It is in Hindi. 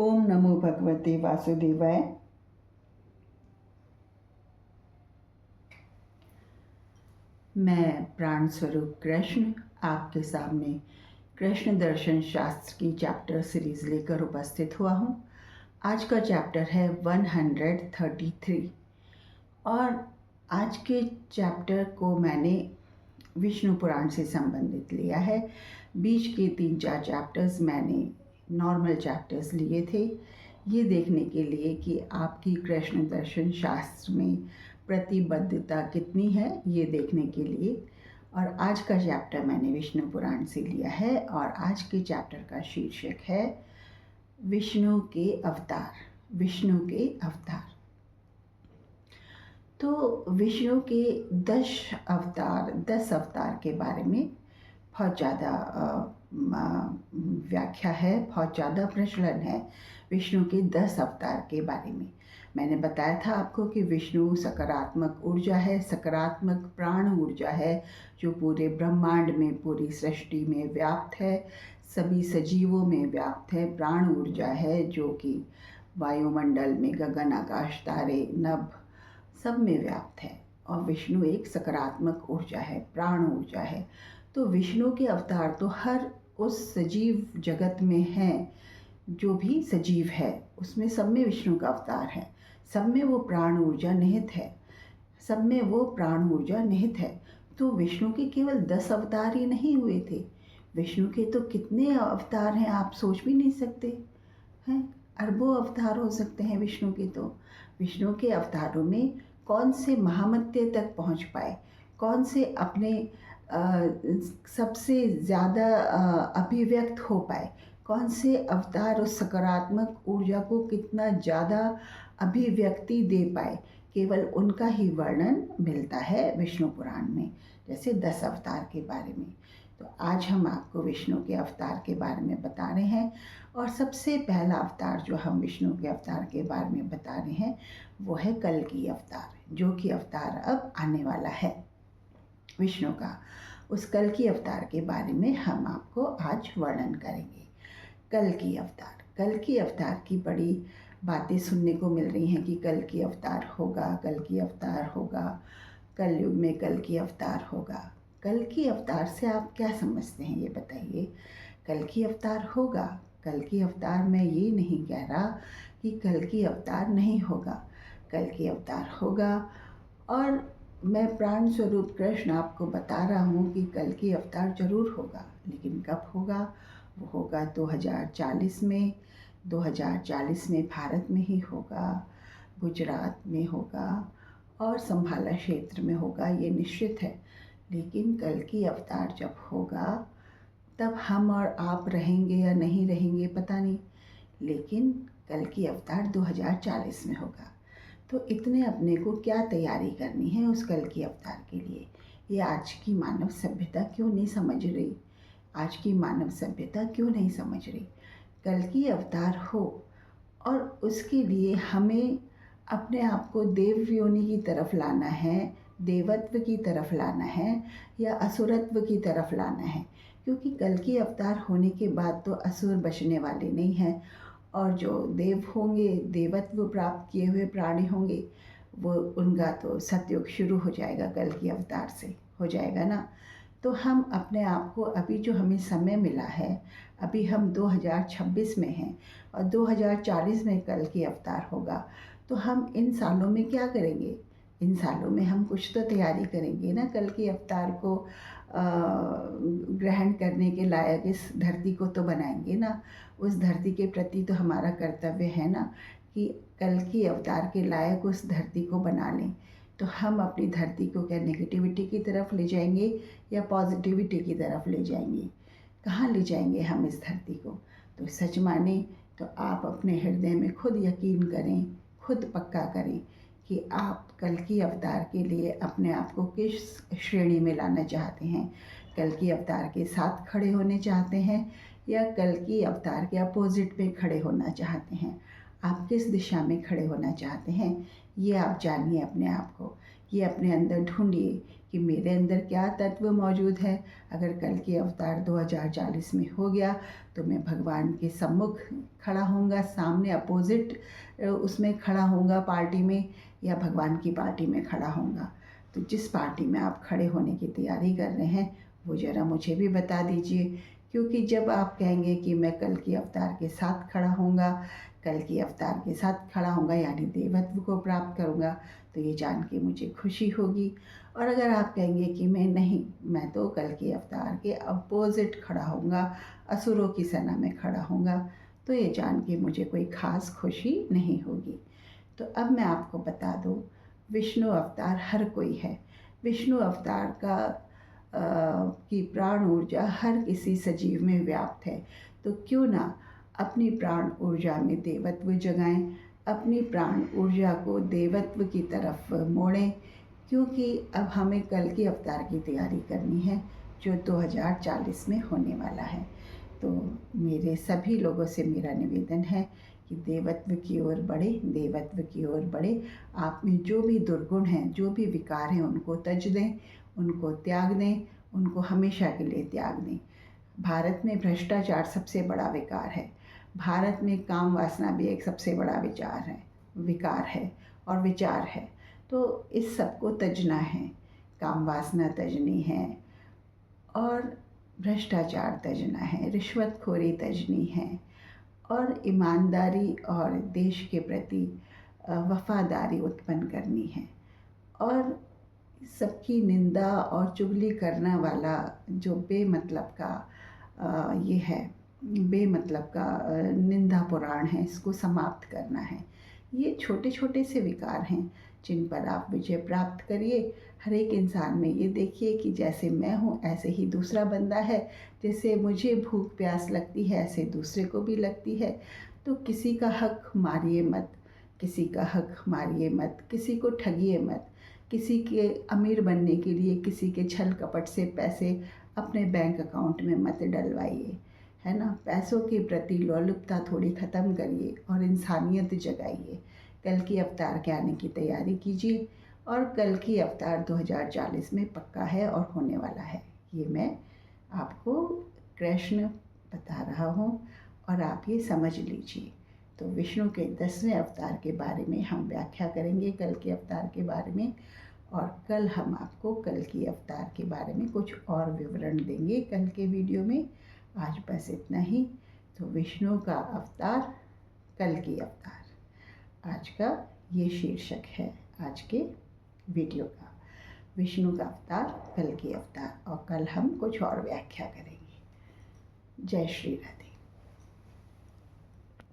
ओम नमो भगवते वासुदेवाय। मैं प्राण स्वरूप कृष्ण आपके सामने कृष्ण दर्शन शास्त्र की चैप्टर सीरीज लेकर उपस्थित हुआ हूँ। आज का चैप्टर है 133 और आज के चैप्टर को मैंने विष्णु पुराण से संबंधित लिया है। बीच के 3-4 चैप्टर्स मैंने नॉर्मल चैप्टर्स लिए थे, ये देखने के लिए कि आपकी कृष्ण दर्शन शास्त्र में प्रतिबद्धता कितनी है, ये देखने के लिए। और आज का चैप्टर मैंने विष्णु पुराण से लिया है और आज के चैप्टर का शीर्षक है विष्णु के अवतार। विष्णु के अवतार। तो विष्णु के 10 अवतार के बारे में बहुत ज़्यादा व्याख्या है, बहुत ज़्यादा प्रचलन है विष्णु के 10 अवतार के बारे में। मैंने बताया था आपको कि विष्णु सकारात्मक ऊर्जा है, सकारात्मक प्राण ऊर्जा है जो पूरे ब्रह्मांड में, पूरी सृष्टि में व्याप्त है, सभी सजीवों में व्याप्त है। प्राण ऊर्जा है जो कि वायुमंडल में, गगन, आकाश, तारे, नभ सब में व्याप्त है। और विष्णु एक सकारात्मक ऊर्जा है, प्राण ऊर्जा है। तो विष्णु के अवतार तो हर उस सजीव जगत में हैं, जो भी सजीव है उसमें सब में विष्णु का अवतार है। सब में वो प्राण ऊर्जा निहित है, सब में वो प्राण ऊर्जा निहित है। तो विष्णु के केवल 10 अवतार ही नहीं हुए थे, विष्णु के तो कितने अवतार हैं आप सोच भी नहीं सकते हैं। अरबों अवतार हो सकते हैं विष्णु के। तो विष्णु के अवतारों में कौन से महामत्य तक पहुंच पाए, कौन से अपने सबसे ज़्यादा अभिव्यक्त हो पाए, कौन से अवतार उस सकारात्मक ऊर्जा को कितना ज़्यादा अभिव्यक्ति दे पाए, केवल उनका ही वर्णन मिलता है विष्णु पुराण में, जैसे 10 अवतार के बारे में। तो आज हम आपको विष्णु के अवतार के बारे में बता रहे हैं। और सबसे पहला अवतार जो हम विष्णु के अवतार के बारे में बता रहे हैं वो है कल्कि अवतार, जो कि अवतार अब आने वाला है विष्णु का। उस कल्कि अवतार के बारे में हम आपको आज वर्णन करेंगे। कल्कि अवतार, कल्कि अवतार की बड़ी बातें सुनने को मिल रही हैं कि कल्कि अवतार होगा, कल्कि अवतार होगा, कलयुग में कल्कि अवतार होगा। कल्कि अवतार से आप क्या समझते हैं ये बताइए। कल्कि अवतार होगा, कल्कि अवतार मैं ये नहीं कह रहा कि कल्कि अवतार नहीं होगा, कल्कि अवतार होगा। और मैं प्राण स्वरूप कृष्ण आपको बता रहा हूँ कि कल्कि अवतार जरूर होगा, लेकिन कब होगा? वो होगा 2040 में। 2040 में भारत में ही होगा, गुजरात में होगा और संभाला क्षेत्र में होगा, ये निश्चित है। लेकिन कल्कि अवतार जब होगा तब हम और आप रहेंगे या नहीं रहेंगे पता नहीं, लेकिन कल्कि अवतार 2040 में होगा। तो इतने अपने को क्या तैयारी करनी है उस कल्कि अवतार के लिए, ये आज की मानव सभ्यता क्यों नहीं समझ रही? आज की मानव सभ्यता क्यों नहीं समझ रही? कल्कि अवतार हो और उसके लिए हमें अपने आप को देव योनि की तरफ लाना है, देवत्व की तरफ लाना है या असुरत्व की तरफ लाना है। क्योंकि कल्कि अवतार होने के बाद तो असुर बचने वाले नहीं हैं, और जो देव होंगे, देवत्व प्राप्त किए हुए प्राणी होंगे, वो उनका तो सतयुग शुरू हो जाएगा, कल्कि अवतार से हो जाएगा ना। तो हम अपने आप को, अभी जो हमें समय मिला है, अभी हम 2026 में हैं और 2040 में कल्कि अवतार होगा, तो हम इन सालों में क्या करेंगे? इन सालों में हम कुछ तो तैयारी करेंगे ना, कल्कि अवतार को ग्रहण करने के लायक इस धरती को तो बनाएंगे ना। उस धरती के प्रति तो हमारा कर्तव्य है ना कि कल्कि अवतार के लायक उस धरती को बना लें। तो हम अपनी धरती को क्या नेगेटिविटी की तरफ ले जाएंगे या पॉजिटिविटी की तरफ ले जाएंगे? कहाँ ले जाएंगे हम इस धरती को? तो सच माने तो आप अपने हृदय में खुद यकीन करें, खुद पक्का करें कि आप कल्कि अवतार के लिए अपने आप को किस श्रेणी में लाना चाहते हैं। कल्कि अवतार के साथ खड़े होने चाहते हैं या कल्कि अवतार के अपोजिट में खड़े होना चाहते हैं? आप किस दिशा में खड़े होना चाहते हैं, ये आप जानिए अपने आप को। ये अपने अंदर ढूंढिए कि मेरे अंदर क्या तत्व मौजूद है। अगर कल की अवतार 2040 में हो गया तो मैं भगवान के सम्मुख खड़ा होऊंगा, सामने अपोजिट उसमें खड़ा होऊंगा पार्टी में, या भगवान की पार्टी में खड़ा होऊंगा। तो जिस पार्टी में आप खड़े होने की तैयारी कर रहे हैं वो ज़रा मुझे भी बता दीजिए, क्योंकि जब आप कहेंगे कि मैं कल की अवतार के साथ खड़ा होऊंगा, कल की अवतार के साथ खड़ा होऊंगा यानी देवत्व को प्राप्त करूंगा, तो ये जान के मुझे खुशी होगी। और अगर आप कहेंगे कि नहीं, मैं तो कल के अवतार के अपोजिट खड़ा होऊंगा, असुरों की सेना में खड़ा होऊंगा, तो ये जान के मुझे कोई ख़ास खुशी नहीं होगी। तो अब मैं आपको बता दूं, विष्णु अवतार हर कोई है। विष्णु अवतार की प्राण ऊर्जा हर किसी सजीव में व्याप्त है। तो क्यों ना अपनी प्राण ऊर्जा में देवत्व जगाएं, अपनी प्राण ऊर्जा को देवत्व की तरफ मोड़ें, क्योंकि अब हमें कल की अवतार की तैयारी करनी है जो 2040 में होने वाला है। तो मेरे सभी लोगों से मेरा निवेदन है कि देवत्व की ओर बढ़े, देवत्व की ओर बढ़े। आप में जो भी दुर्गुण हैं, जो भी विकार हैं, उनको तज दें, उनको त्याग दें, उनको हमेशा के लिए त्याग दें। भारत में भ्रष्टाचार सबसे बड़ा विकार है। भारत में काम वासना भी एक सबसे बड़ा विकार है और विचार है। तो इस सब को तजना है, काम वासना तजनी है और भ्रष्टाचार तजना है, रिश्वतखोरी तजनी है और ईमानदारी और देश के प्रति वफादारी उत्पन्न करनी है। और सबकी निंदा और चुगली करने वाला जो बेमतलब का ये है, बेमतलब का निंदा पुराण है, इसको समाप्त करना है। ये छोटे छोटे से विकार हैं जिन पर आप विजय प्राप्त करिए। हर एक इंसान में ये देखिए कि जैसे मैं हूँ ऐसे ही दूसरा बंदा है, जैसे मुझे भूख प्यास लगती है ऐसे दूसरे को भी लगती है। तो किसी का हक मारिए मत, किसी का हक मारिए मत, किसी को ठगिए मत, किसी के अमीर बनने के लिए किसी के छल कपट से पैसे अपने बैंक अकाउंट में मत डलवाइए, है ना। पैसों के प्रति लोलुपता थोड़ी ख़त्म करिए और इंसानियत जगाइए। कल की अवतार के आने की तैयारी कीजिए और कल की अवतार 2040 में पक्का है और होने वाला है। ये मैं आपको कृष्ण बता रहा हूँ और आप ये समझ लीजिए। तो विष्णु के 10वें अवतार के बारे में हम व्याख्या करेंगे, कल के अवतार के बारे में, और कल हम आपको कल की अवतार के बारे में कुछ और विवरण देंगे कल के वीडियो में। आज बस इतना ही। तो विष्णु का अवतार, कल की अवतार, आज का ये शीर्षक है आज के वीडियो का, विष्णु का अवतार, कल की अवतार, और कल हम कुछ और व्याख्या करेंगे। जय श्री राधे।